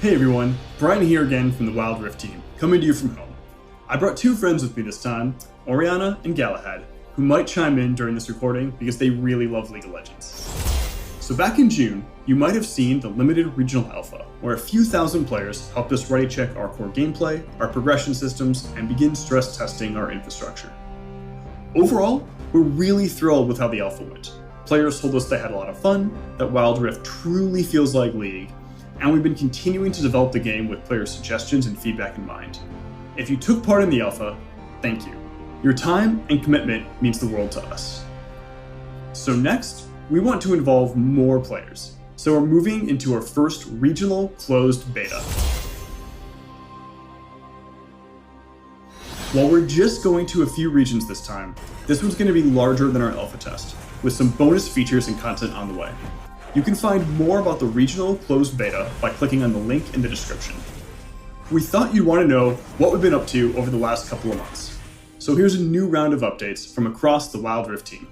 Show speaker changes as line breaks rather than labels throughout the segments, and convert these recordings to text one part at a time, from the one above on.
Hey everyone, Brian here again from the Wild Rift team, coming to you from home. I brought two friends with me this time, Oriana and Galahad, who might chime in during this recording because they really love League of Legends. So back in June, you might have seen the limited regional alpha, where a few thousand players helped us ready check our core gameplay, our progression systems, and begin stress testing our infrastructure. Overall, we're really thrilled with how the alpha went. Players told us they had a lot of fun, that Wild Rift truly feels like League, and we've been continuing to develop the game with player suggestions and feedback in mind. If you took part in the alpha, thank you. Your time and commitment means the world to us. So next, we want to involve more players. So we're moving into our first regional closed beta. While we're just going to a few regions this time, this one's going to be larger than our alpha test, with some bonus features and content on the way. You can find more about the regional closed beta by clicking on the link in the description. We thought you'd want to know what we've been up to over the last couple of months. So here's a new round of updates from across the Wild Rift team.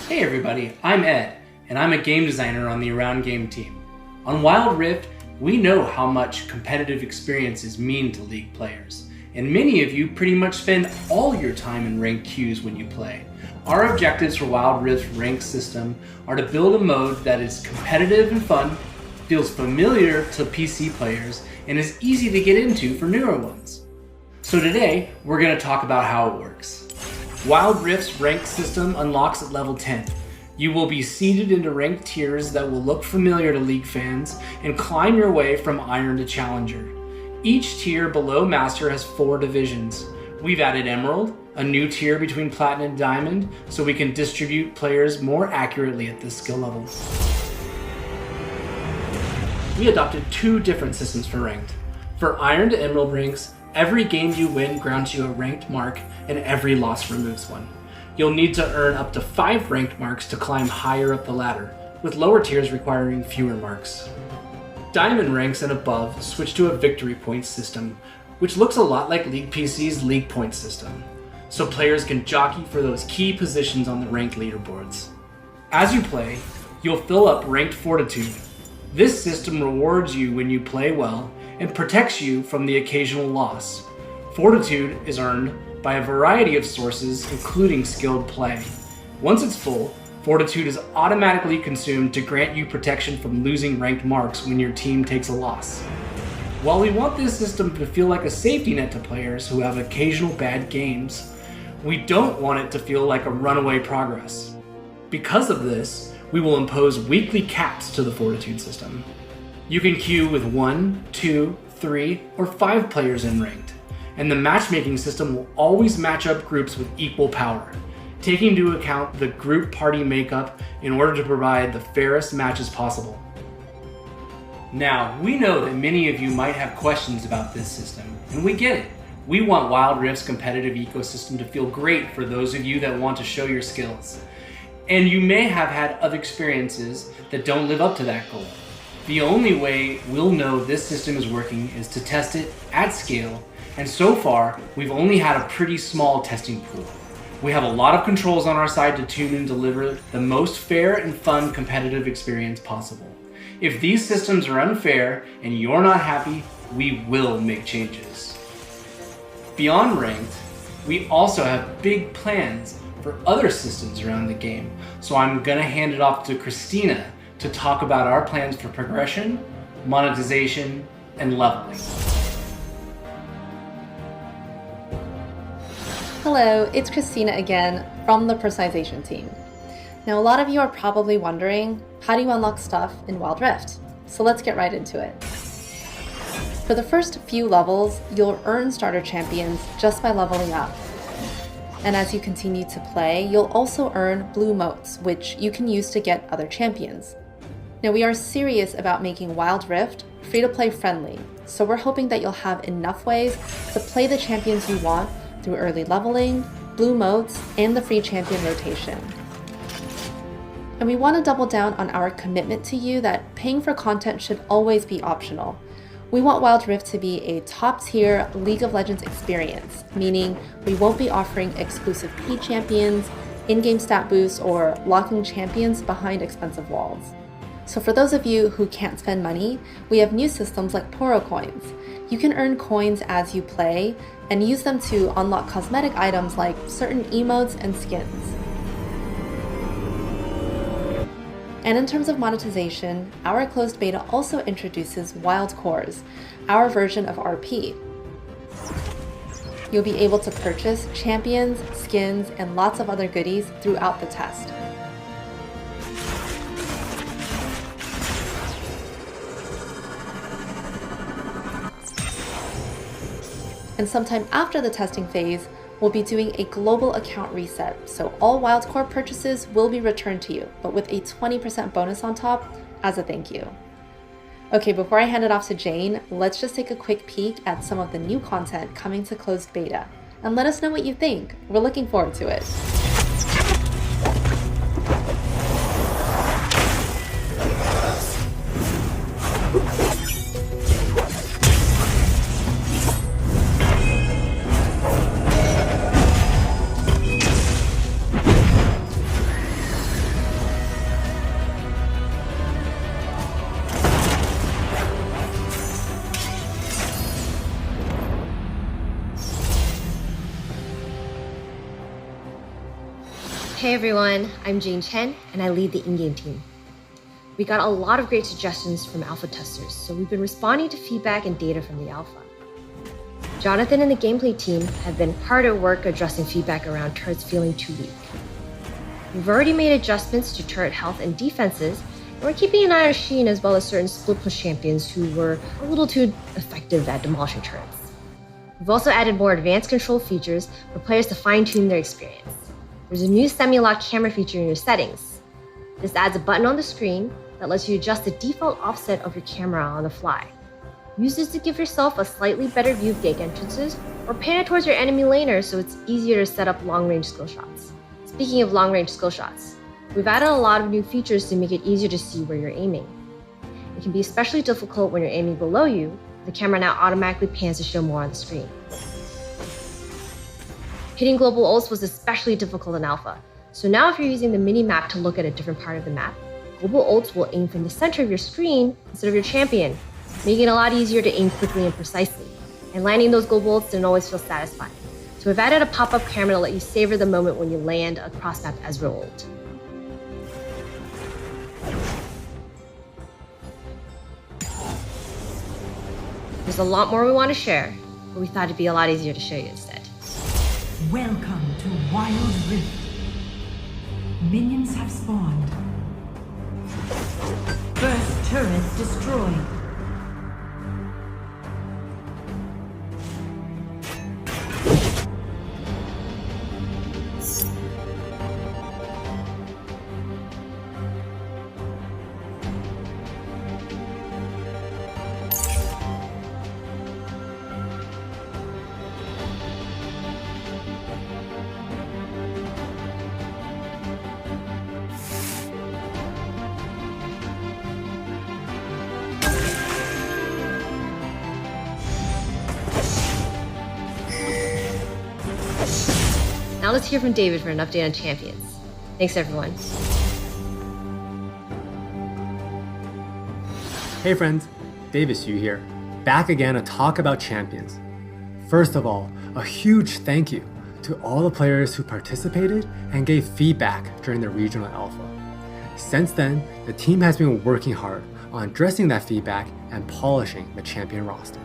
Hey everybody, I'm Ed, and I'm a game designer on the Around Game team. On Wild Rift, we know how much competitive experiences mean to League players, and many of you pretty much spend all your time in ranked queues when you play. Our objectives for Wild Rift's ranked system are to build a mode that is competitive and fun, feels familiar to PC players, and is easy to get into for newer ones. So today, we're going to talk about how it works. Wild Rift's ranked system unlocks at level 10. You will be seeded into ranked tiers that will look familiar to League fans and climb your way from Iron to Challenger. Each tier below Master has 4 divisions. We've added Emerald, a new tier between Platinum and Diamond, so we can distribute players more accurately at this skill level. We adopted 2 different systems for ranked. For Iron to Emerald ranks, every game you win grants you a ranked mark, and every loss removes one. You'll need to earn up to 5 ranked marks to climb higher up the ladder, with lower tiers requiring fewer marks. Diamond ranks and above switch to a victory points system, which looks a lot like League PC's League Points system, so players can jockey for those key positions on the ranked leaderboards. As you play, you'll fill up ranked Fortitude. This system rewards you when you play well and protects you from the occasional loss. Fortitude is earned by a variety of sources, including skilled play. Once it's full, Fortitude is automatically consumed to grant you protection from losing ranked marks when your team takes a loss. While we want this system to feel like a safety net to players who have occasional bad games, we don't want it to feel like a runaway progress. Because of this, we will impose weekly caps to the Fortitude system. You can queue with 1, 2, 3, or 5 players in ranked, and the matchmaking system will always match up groups with equal power, taking into account the group party makeup in order to provide the fairest matches possible. Now, we know that many of you might have questions about this system, and we get it. We want Wild Rift's competitive ecosystem to feel great for those of you that want to show your skills. And you may have had other experiences that don't live up to that goal. The only way we'll know this system is working is to test it at scale, and so far, we've only had a pretty small testing pool. We have a lot of controls on our side to tune and deliver the most fair and fun competitive experience possible. If these systems are unfair and you're not happy, we will make changes. Beyond ranked, we also have big plans for other systems around the game, so I'm gonna hand it off to Christina to talk about our plans for progression, monetization, and leveling.
Hello, it's Christina again from the personalization team. Now, a lot of you are probably wondering, how do you unlock stuff in Wild Rift? So let's get right into it. For the first few levels, you'll earn starter champions just by leveling up. And as you continue to play, you'll also earn blue motes, which you can use to get other champions. Now, we are serious about making Wild Rift free-to-play friendly, so we're hoping that you'll have enough ways to play the champions you want through early leveling, blue motes, and the free champion rotation. And we want to double down on our commitment to you that paying for content should always be optional. We want Wild Rift to be a top-tier League of Legends experience, meaning we won't be offering exclusive paid champions, in-game stat boosts, or locking champions behind expensive walls. So for those of you who can't spend money, we have new systems like Poro Coins. You can earn coins as you play and use them to unlock cosmetic items like certain emotes and skins. And in terms of monetization, our closed beta also introduces Wild Cores, our version of RP. You'll be able to purchase champions, skins, and lots of other goodies throughout the test. And sometime after the testing phase, we'll be doing a global account reset, so all Wildcore purchases will be returned to you, but with a 20% bonus on top as a thank you. Okay, before I hand it off to Jane, let's just take a quick peek at some of the new content coming to closed beta, and let us know what you think. We're looking forward to it.
Hey everyone, I'm CHEN and I lead the in-game team. We got a lot of great suggestions from alpha testers, so we've been responding to feedback and data from the alpha. Jonathan and the gameplay team have been hard at work addressing feedback around turrets feeling too weak. We've already made adjustments to turret health and defenses, and we're keeping an eye on Sheen as well as certain split push champions who were a little too effective at demolishing turrets. We've also added more advanced control features for players to fine-tune their experience. There's a new semi-lock camera feature in your settings. This adds a button on the screen that lets you adjust the default offset of your camera on the fly. Use this to give yourself a slightly better view of gate entrances, or pan it towards your enemy laner so it's easier to set up long-range skill shots. Speaking of long-range skill shots, we've added a lot of new features to make it easier to see where you're aiming. It can be especially difficult when you're aiming below you. The camera now automatically pans to show more on the screen. Hitting global ults was especially difficult in alpha, so now if you're using the mini-map to look at a different part of the map, global ults will aim from the center of your screen instead of your champion, making it a lot easier to aim quickly and precisely. And landing those global ults didn't always feel satisfying. So we've added a pop-up camera to let you savor the moment when you land a cross-map Ezreal ult. There's a lot more we want to share, but we thought it'd be a lot easier to show you instead.
Welcome to Wild Rift. Minions have spawned. First turret destroyed.
Now let's hear from David for an update on champions. Thanks everyone.
Hey friends, David Xu here, back again to talk about champions. First of all, a huge thank you to all the players who participated and gave feedback during the regional alpha. Since then, the team has been working hard on addressing that feedback and polishing the champion roster.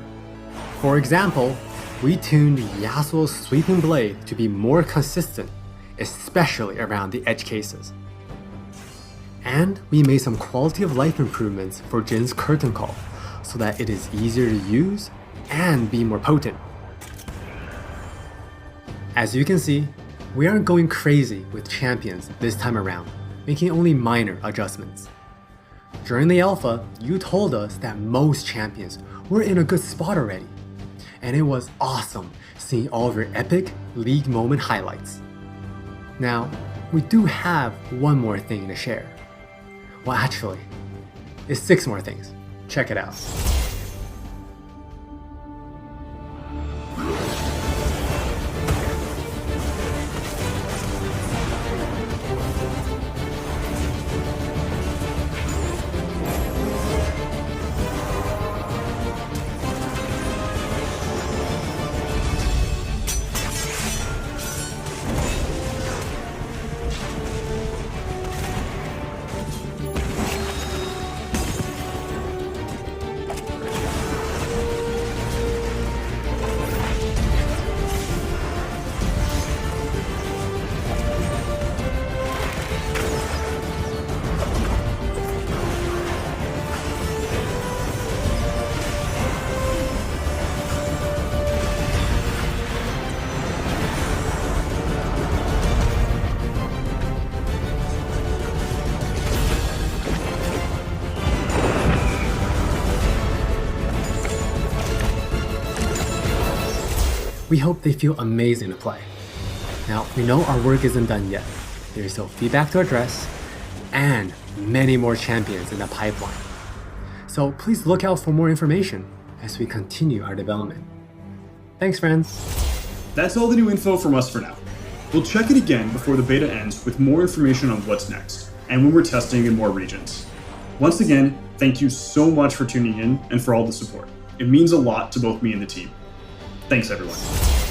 For example, we tuned Yasuo's sweeping blade to be more consistent, especially around the edge cases. And we made some quality of life improvements for Jin's curtain call so that it is easier to use and be more potent. As you can see, we aren't going crazy with champions this time around, making only minor adjustments. During the alpha, you told us that most champions were in a good spot already, and it was awesome seeing all of your epic league moment highlights. Now, we do have one more thing to share. Well, actually, it's 6 more things. Check it out. we hope they feel amazing to play. Now, we know our work isn't done yet. There's still feedback to address, and many more champions in the pipeline. So please look out for more information as we continue our development. Thanks, friends.
That's all the new info from us for now. We'll check it again before the beta ends with more information on what's next, and when we're testing in more regions. Once again, thank you so much for tuning in and for all the support. It means a lot to both me and the team. Thanks, everyone.